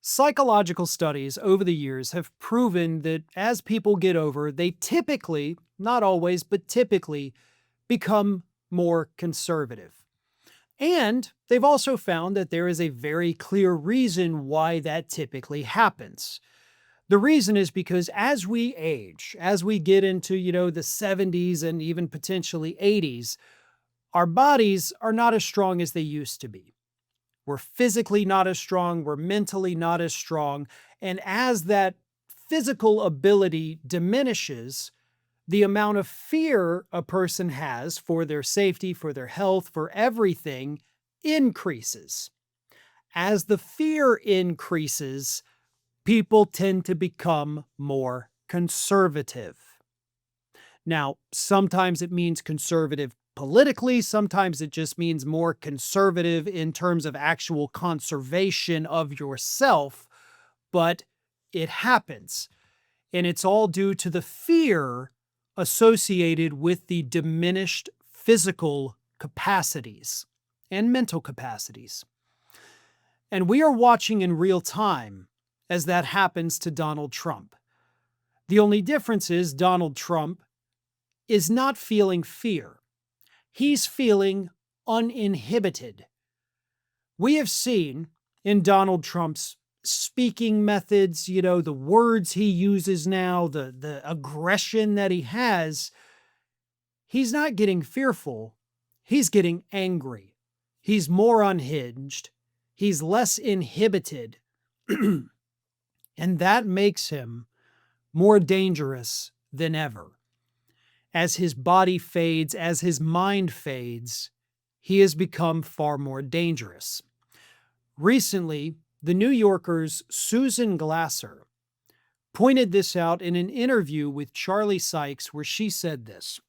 Psychological studies over the years have proven that as people get over, they typically, not always, but typically, become more conservative. And they've also found that there is a very clear reason why that typically happens. The reason is because as we age, as we get into, the 70s and even potentially 80s, our bodies are not as strong as they used to be. We're physically not as strong, we're mentally not as strong. And as that physical ability diminishes, the amount of fear a person has for their safety, for their health, for everything increases. As the fear increases, people tend to become more conservative. Now, sometimes it means conservative politically, sometimes it just means more conservative in terms of actual conservation of yourself, but it happens. And it's all due to the fear associated with the diminished physical capacities and mental capacities. And we are watching in real time as that happens to Donald Trump. The only difference is Donald Trump is not feeling fear. He's feeling uninhibited. We have seen in Donald Trump's speaking methods, the words he uses now, the aggression that he has, he's not getting fearful. He's getting angry. He's more unhinged. He's less inhibited. And that makes him more dangerous than ever. As his body fades, as his mind fades, he has become far more dangerous. Recently, the New Yorker's Susan Glasser pointed this out in an interview with Charlie Sykes, where she said this.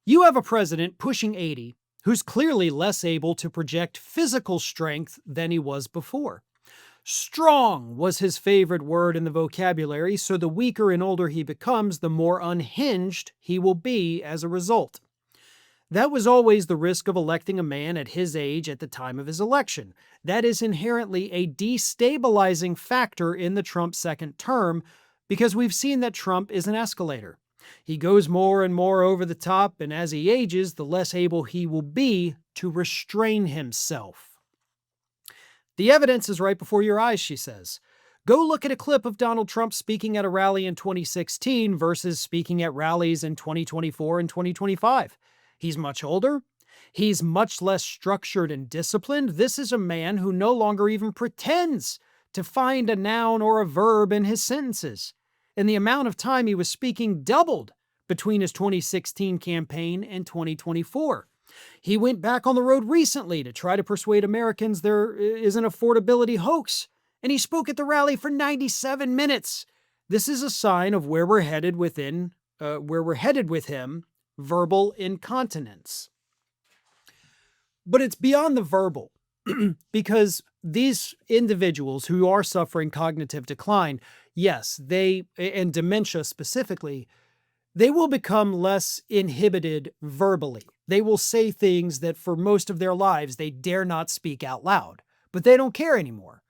You have a president pushing 80 who's clearly less able to project physical strength than he was before. Strong was his favorite word in the vocabulary, so the weaker and older he becomes, the more unhinged he will be as a result. That was always the risk of electing a man at his age at the time of his election. That is inherently a destabilizing factor in the Trump second term because we've seen that Trump is an escalator. He goes more and more over the top, and as he ages, the less able he will be to restrain himself. The evidence is right before your eyes, she says. Go look at a clip of Donald Trump speaking at a rally in 2016 versus speaking at rallies in 2024 and 2025. He's much older. He's much less structured and disciplined. This is a man who no longer even pretends to find a noun or a verb in his sentences. And the amount of time he was speaking doubled between his 2016 campaign and 2024. He went back on the road recently to try to persuade Americans there is an affordability hoax, and he spoke at the rally for 97 minutes. This is a sign of where we're headed with him, verbal incontinence. But it's beyond the verbal, because these individuals who are suffering cognitive decline, yes, and dementia specifically, they will become less inhibited verbally. They will say things that for most of their lives they dare not speak out loud, but they don't care anymore.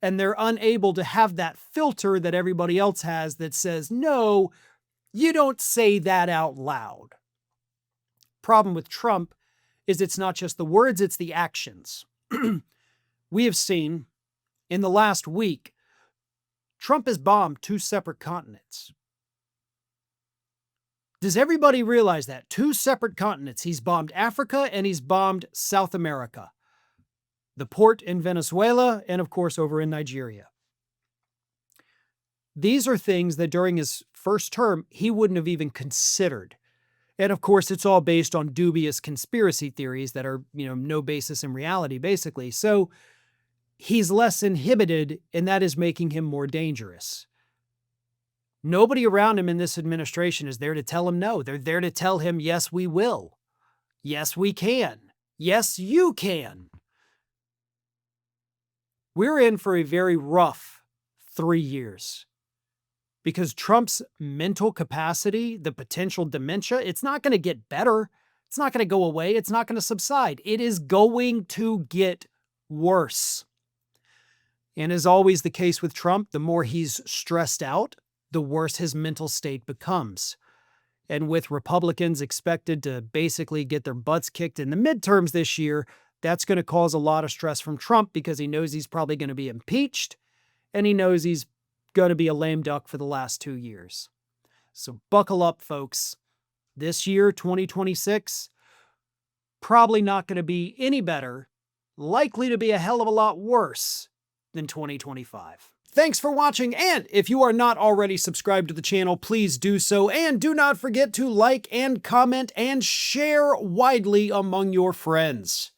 And they're unable to have that filter that everybody else has that says, no, you don't say that out loud. Problem with Trump is it's not just the words, it's the actions. We have seen in the last week, Trump has bombed 2 separate continents. Does everybody realize that? 2 separate continents. He's bombed Africa and he's bombed South America. The port in Venezuela and, of course, over in Nigeria. These are things that during his first term, he wouldn't have even considered. And, of course, it's all based on dubious conspiracy theories that are, no basis in reality, basically. So he's less inhibited, and that is making him more dangerous. Nobody around him in this administration is there to tell him no. They're there to tell him, yes, we will. Yes, we can. Yes, you can. We're in for a very rough 3 years because Trump's mental capacity, the potential dementia, it's not going to get better. It's not going to go away. It's not going to subside. It is going to get worse. And as always the case with Trump, the more he's stressed out, the worse his mental state becomes. And with Republicans expected to basically get their butts kicked in the midterms this year, that's going to cause a lot of stress from Trump because he knows he's probably going to be impeached, and he knows he's going to be a lame duck for the last 2 years. So buckle up, folks. This year, 2026, probably not going to be any better, likely to be a hell of a lot worse than 2025. Thanks for watching, and if you are not already subscribed to the channel, please do so, and do not forget to like and comment and share widely among your friends.